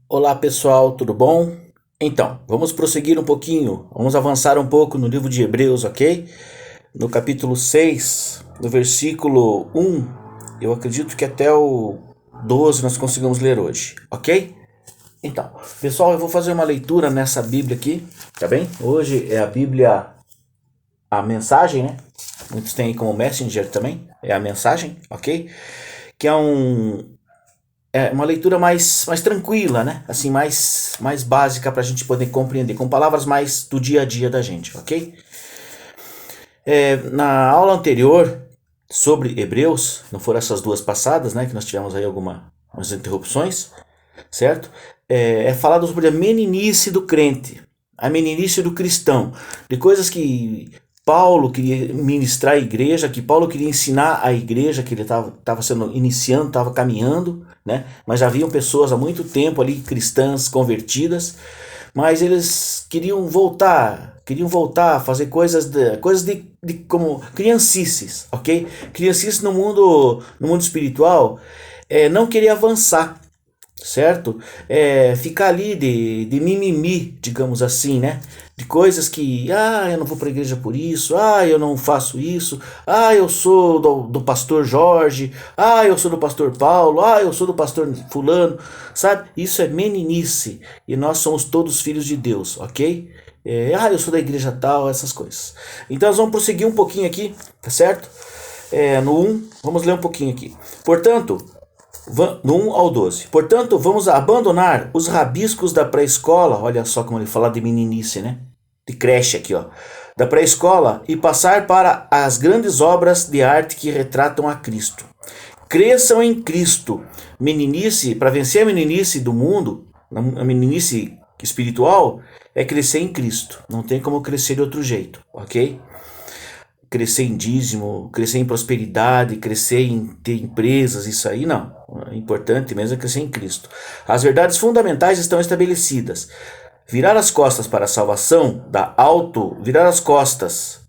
Olá pessoal, tudo bom? Então, vamos prosseguir um pouquinho, vamos avançar um pouco no livro de Hebreus, ok? No capítulo 6, no versículo 1, eu acredito que até o 12 nós conseguimos ler hoje, ok? Então, pessoal, eu vou fazer uma leitura nessa Bíblia aqui, tá bem? Hoje é a Bíblia, a mensagem, né? Muitos têm aí como Messenger também, é a mensagem, ok? Que é uma leitura mais tranquila, né? Assim, mais básica para a gente poder compreender, com palavras mais do dia a dia da gente, ok? Na aula anterior sobre Hebreus, não foram essas duas passadas, né? Que nós tivemos aí algumas interrupções, certo? É falado sobre a meninice do crente, a meninice do cristão, de coisas que Paulo queria ministrar à igreja, que Paulo queria ensinar à igreja, que ele estava sendo iniciando, estava caminhando, né? Mas já haviam pessoas há muito tempo ali, cristãs, convertidas, mas eles queriam voltar a fazer coisas de como criancices, ok? Criancices no mundo espiritual, não querer avançar, certo? Ficar ali de mimimi, digamos assim, né? De coisas que, eu não vou para a igreja por isso, eu não faço isso, eu sou do pastor Jorge, eu sou do pastor Paulo, eu sou do pastor fulano, sabe? Isso é meninice e nós somos todos filhos de Deus, ok? Eu sou da igreja tal, essas coisas. Então nós vamos prosseguir um pouquinho aqui, tá certo? No 1, vamos ler um pouquinho aqui. Portanto, no 1 ao 12. Portanto, vamos abandonar os rabiscos da pré-escola. Olha só como ele fala de meninice, né? De creche aqui, ó. Da pré-escola e passar para as grandes obras de arte que retratam a Cristo. Cresçam em Cristo. Meninice, para vencer a meninice do mundo, a meninice espiritual, é crescer em Cristo. Não tem como crescer de outro jeito, ok? Crescer em dízimo, crescer em prosperidade, crescer em ter empresas, isso aí não. É importante mesmo é crescer em Cristo. As verdades fundamentais estão estabelecidas. Virar as costas para a salvação virar as costas.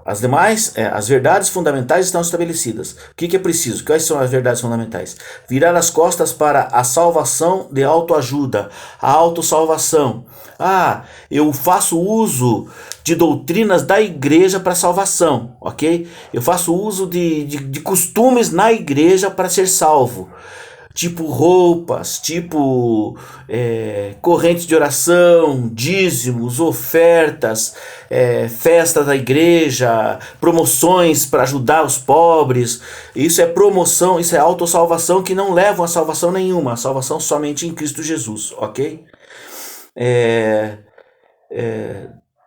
As verdades fundamentais estão estabelecidas. O que é preciso? Quais são as verdades fundamentais? Virar as costas para a salvação de autoajuda, a autossalvação. Eu faço uso de doutrinas da igreja para salvação, ok? Eu faço uso de costumes na igreja para ser salvo. Tipo roupas, tipo correntes de oração, dízimos, ofertas, festa da igreja, promoções para ajudar os pobres. Isso é promoção, isso é autossalvação que não levam a salvação nenhuma, a salvação somente em Cristo Jesus, ok?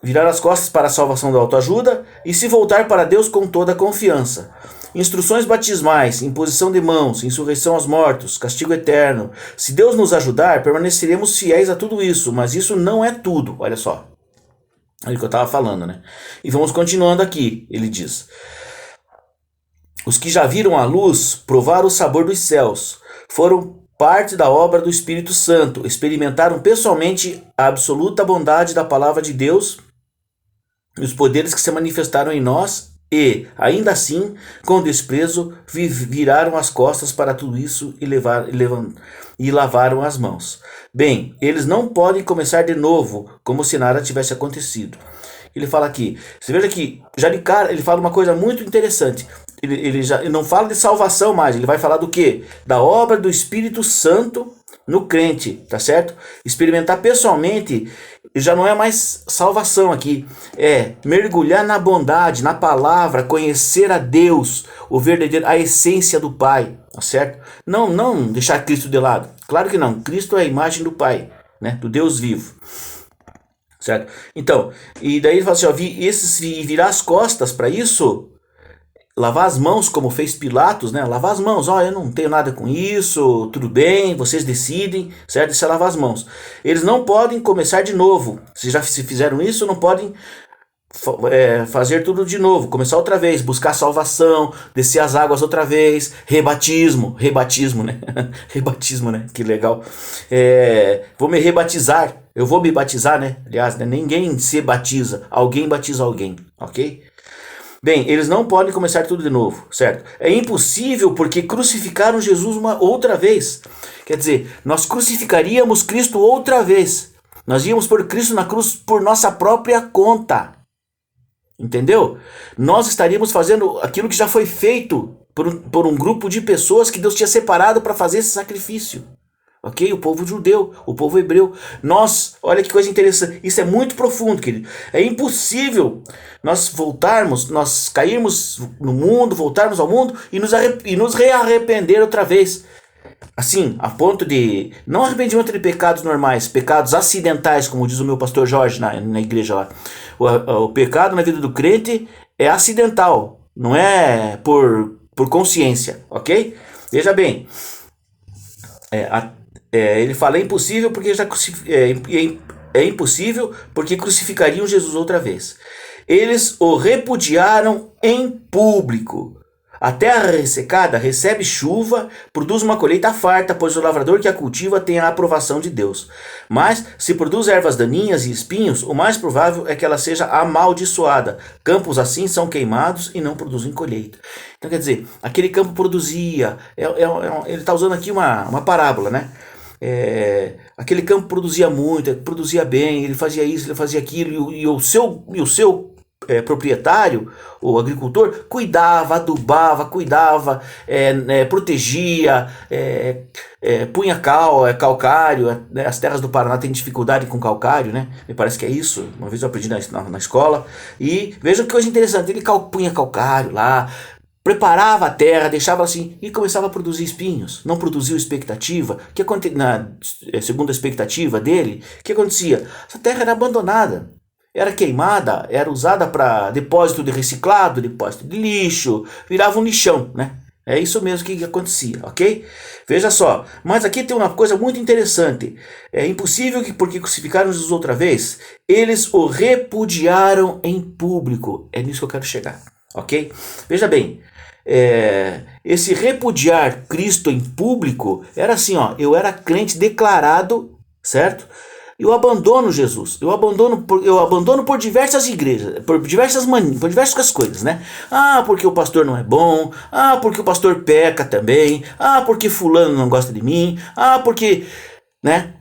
Virar as costas para a salvação da autoajuda e se voltar para Deus com toda a confiança. Instruções batismais, imposição de mãos, insurreição aos mortos, castigo eterno. Se Deus nos ajudar, permaneceremos fiéis a tudo isso, mas isso não é tudo. Olha só. Olha o que eu estava falando, né? E vamos continuando aqui. Ele diz: os que já viram a luz provaram o sabor dos céus, foram parte da obra do Espírito Santo, experimentaram pessoalmente a absoluta bondade da palavra de Deus e os poderes que se manifestaram em nós e, ainda assim, com desprezo, viraram as costas para tudo isso e lavaram as mãos. Bem, eles não podem começar de novo, como se nada tivesse acontecido. Ele fala aqui, você veja que, já de cara, ele fala uma coisa muito interessante. Ele não fala de salvação mais, ele vai falar do quê? Da obra do Espírito Santo no crente, tá certo? Experimentar pessoalmente já não é mais salvação aqui, é mergulhar na bondade, na palavra, conhecer a Deus, o verdadeiro, a essência do Pai, tá certo? Não deixar Cristo de lado, claro que não, Cristo é a imagem do Pai, né? Do Deus vivo, certo? Então, e daí ele fala assim, virar as costas para isso, lavar as mãos como fez Pilatos, né? Lavar as mãos, eu não tenho nada com isso, tudo bem, vocês decidem, certo? Isso é lavar as mãos. Eles não podem começar de novo. Se fizeram isso, não podem fazer tudo de novo, começar outra vez, buscar salvação, descer as águas outra vez, rebatismo, né? Rebatismo, né? Que legal. Vou me rebatizar, eu vou me batizar, né? Aliás, né? Ninguém se batiza, alguém batiza alguém, ok? Bem, eles não podem começar tudo de novo, certo? É impossível porque crucificaram Jesus uma outra vez. Quer dizer, nós crucificaríamos Cristo outra vez. Nós íamos pôr Cristo na cruz por nossa própria conta. Entendeu? Nós estaríamos fazendo aquilo que já foi feito por um grupo de pessoas que Deus tinha separado para fazer esse sacrifício. Ok? O povo judeu, o povo hebreu. Nós, olha que coisa interessante, isso é muito profundo, querido. É impossível nós voltarmos, nós cairmos no mundo, voltarmos ao mundo e nos rearrepender outra vez. Assim, a ponto de, não arrependimento de pecados normais, pecados acidentais, como diz o meu pastor Jorge na igreja lá. O pecado na vida do crente é acidental, não é por consciência, ok? Veja bem, ele fala impossível porque é impossível porque crucificariam Jesus outra vez. Eles o repudiaram em público. A terra ressecada recebe chuva, produz uma colheita farta, pois o lavrador que a cultiva tem a aprovação de Deus. Mas, se produz ervas daninhas e espinhos, o mais provável é que ela seja amaldiçoada. Campos assim são queimados e não produzem colheita. Então, quer dizer, aquele campo produzia... ele está usando aqui uma parábola, né? Aquele campo produzia muito, produzia bem, ele fazia isso, ele fazia aquilo, e o seu proprietário, o agricultor, cuidava, adubava, protegia, punha calcário, né? As terras do Paraná têm dificuldade com calcário, né? Me parece que é isso, uma vez eu aprendi na escola, e veja que coisa interessante, ele punha calcário lá, preparava a terra, deixava assim e começava a produzir espinhos. Não produziu expectativa. Segundo a expectativa dele, o que acontecia? Essa terra era abandonada, era queimada, era usada para depósito de reciclado, depósito de lixo, virava um lixão, né? É isso mesmo que acontecia, ok? Veja só, mas aqui tem uma coisa muito interessante. É impossível que, porque crucificaram Jesus outra vez, eles o repudiaram em público. É nisso que eu quero chegar, ok? Veja bem, esse repudiar Cristo em público era assim, ó, eu era crente declarado, certo? Eu abandono Jesus, eu abandono por diversas igrejas, por diversas coisas, né? Porque o pastor não é bom, porque o pastor peca também, porque fulano não gosta de mim, porque, né?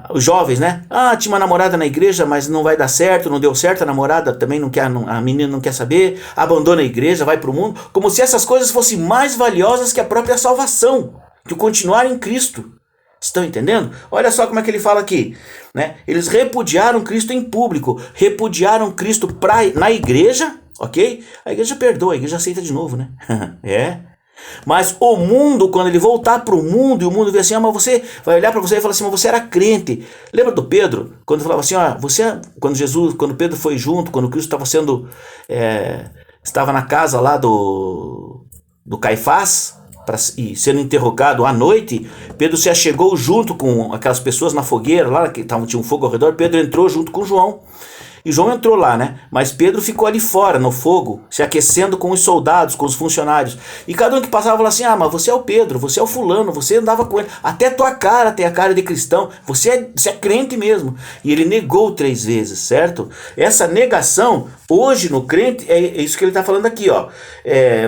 Os jovens, né? Tinha uma namorada na igreja, mas não vai dar certo, não deu certo, a namorada também não quer, a menina não quer saber, abandona a igreja, vai para o mundo, como se essas coisas fossem mais valiosas que a própria salvação, que o continuar em Cristo. Estão entendendo? Olha só como é que ele fala aqui, né? Eles repudiaram Cristo em público, repudiaram Cristo na igreja, ok? A igreja perdoa, a igreja aceita de novo, né? Mas o mundo, quando ele voltar para o mundo, e o mundo vê assim, mas você vai olhar para você e falar assim, mas você era crente. Lembra do Pedro? Quando falava assim, quando Pedro foi junto, quando Cristo estava na casa lá do Caifás, e sendo interrogado à noite, Pedro se achegou junto com aquelas pessoas na fogueira, lá que tinha um fogo ao redor, Pedro entrou junto com João. E João entrou lá, né? Mas Pedro ficou ali fora, no fogo, se aquecendo com os soldados, com os funcionários. E cada um que passava falava assim, mas você é o Pedro, você é o fulano, você andava com ele. Até tua cara tem a cara de cristão, você é crente mesmo. E ele negou 3 vezes, certo? Essa negação, hoje no crente, é isso que ele está falando aqui, ó.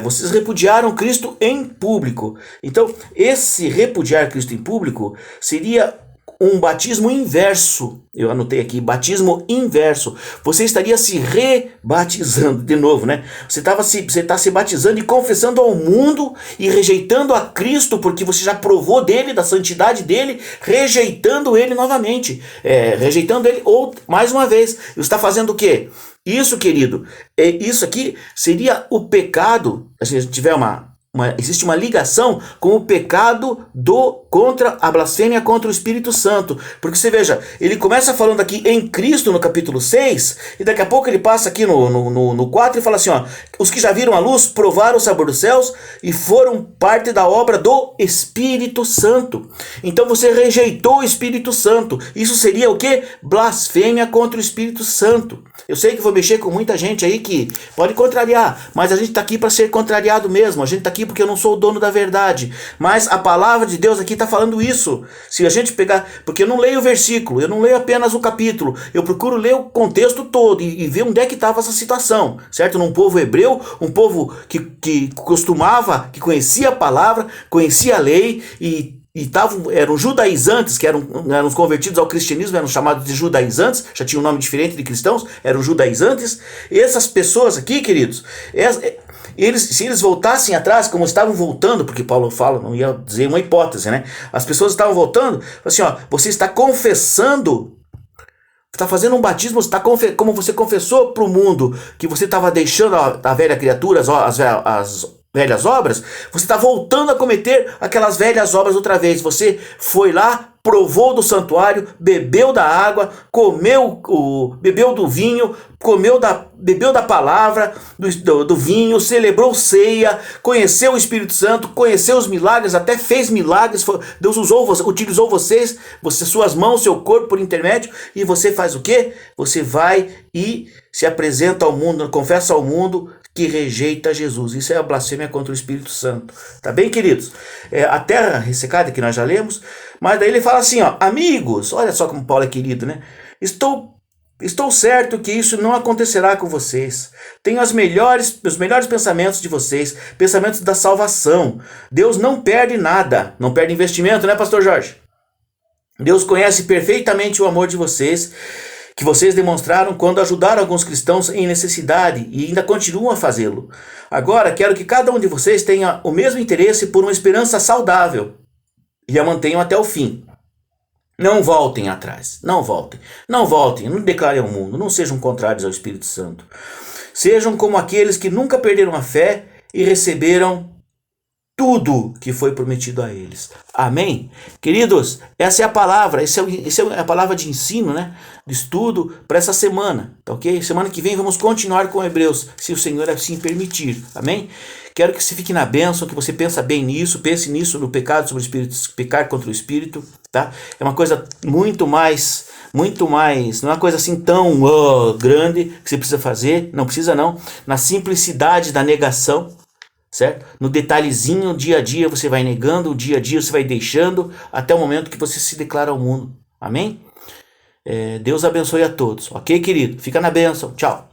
Vocês repudiaram Cristo em público. Então, esse repudiar Cristo em público seria um batismo inverso. Eu anotei aqui, batismo inverso. Você estaria se rebatizando de novo, né? Você está se batizando e confessando ao mundo e rejeitando a Cristo, porque você já provou dele, da santidade dele, rejeitando ele novamente. Rejeitando ele mais uma vez. Você está fazendo o quê? Isso, querido, isso aqui seria o pecado, se a gente tiver existe uma ligação com o pecado contra a blasfêmia contra o Espírito Santo. Porque você veja, ele começa falando aqui em Cristo no capítulo 6, e daqui a pouco ele passa aqui no 4 e fala assim, ó, os que já viram a luz provaram o sabor dos céus e foram parte da obra do Espírito Santo. Então você rejeitou o Espírito Santo. Isso seria o quê? Blasfêmia contra o Espírito Santo. Eu sei que vou mexer com muita gente aí que pode contrariar, mas a gente está aqui para ser contrariado mesmo, a gente está aqui aqui porque eu não sou o dono da verdade. Mas a palavra de Deus aqui está falando isso. Se a gente pegar... Porque eu não leio o versículo, eu não leio apenas o capítulo. Eu procuro ler o contexto todo e ver onde é que estava essa situação. Certo? Num povo hebreu, um povo que costumava, que conhecia a palavra, conhecia a lei eram judaizantes, que eram os convertidos ao cristianismo, eram chamados de judaizantes, já tinha um nome diferente de cristãos, eram judaizantes. E essas pessoas aqui, queridos, se eles voltassem atrás, como estavam voltando, porque Paulo fala, não ia dizer uma hipótese, né? As pessoas estavam voltando, assim, ó, você está confessando, está fazendo um batismo, como você confessou para o mundo que você estava deixando a velha criatura, as velhas obras, você está voltando a cometer aquelas velhas obras outra vez. Você foi lá, provou do santuário, bebeu da água, bebeu do vinho, bebeu da palavra, do vinho, celebrou ceia, conheceu o Espírito Santo, conheceu os milagres, até fez milagres. Deus utilizou suas mãos, seu corpo por intermédio, e você faz o quê? Você vai e se apresenta ao mundo, confessa ao mundo que rejeita Jesus. Isso é a blasfêmia contra o Espírito Santo. Tá bem, queridos? A terra ressecada, que nós já lemos, mas daí ele fala assim, ó, amigos, olha só como Paulo é querido, né? Estou certo que isso não acontecerá com vocês. Tenho os melhores pensamentos de vocês, pensamentos da salvação. Deus não perde nada, não perde investimento, né, pastor Jorge? Deus conhece perfeitamente o amor de vocês, que vocês demonstraram quando ajudaram alguns cristãos em necessidade e ainda continuam a fazê-lo. Agora, quero que cada um de vocês tenha o mesmo interesse por uma esperança saudável e a mantenham até o fim. Não voltem atrás, não voltem, não declarem ao mundo, não sejam contrários ao Espírito Santo. Sejam como aqueles que nunca perderam a fé e receberam tudo que foi prometido a eles. Amém? Queridos, essa é a palavra, essa é a palavra de ensino, né? De estudo para essa semana, tá ok? Semana que vem vamos continuar com Hebreus, se o Senhor assim permitir. Amém? Quero que você fique na bênção, que você pense nisso, no pecado sobre o Espírito, pecar contra o Espírito, tá? É uma coisa muito mais, não é uma coisa assim tão grande que você precisa fazer, não precisa não, na simplicidade da negação, certo? No detalhezinho, dia a dia você vai negando, o dia a dia você vai deixando, até o momento que você se declara ao mundo. Amém? Deus abençoe a todos, ok, querido? Fica na bênção, tchau.